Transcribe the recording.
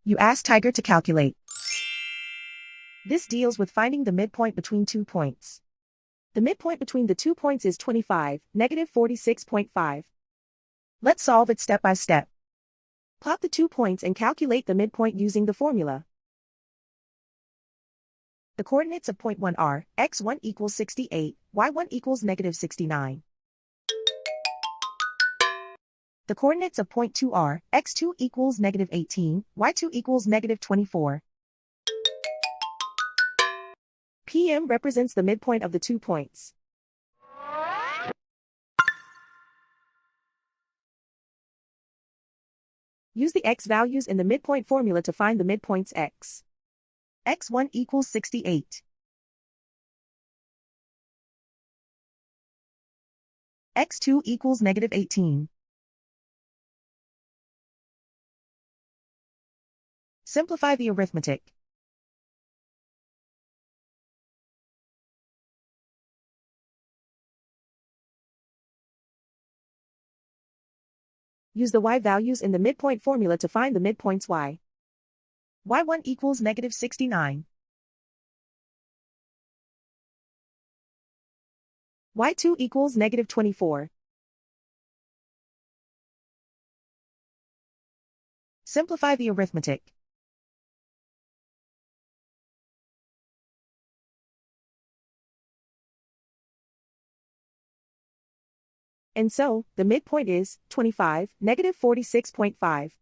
You ask Tiger to calculate. This deals with finding the midpoint between 2 points. The midpoint between the 2 points is 25, negative 46.5. Let's solve it step by step. Plot the 2 points and calculate the midpoint using the formula. The coordinates of point 1 are, x1 equals 68, y1 equals negative 69. The coordinates of point 2 are, x2 equals negative 18, y2 equals negative 24. PM represents the midpoint of the 2 points. Use the x values in the midpoint formula to find the midpoints x. x1 equals 68. x2 equals negative 18. Simplify the arithmetic. Use the y values in the midpoint formula to find the midpoints y. y1 equals negative 69. y2 equals negative 24. Simplify the arithmetic. And so, the midpoint is 25, negative 46.5.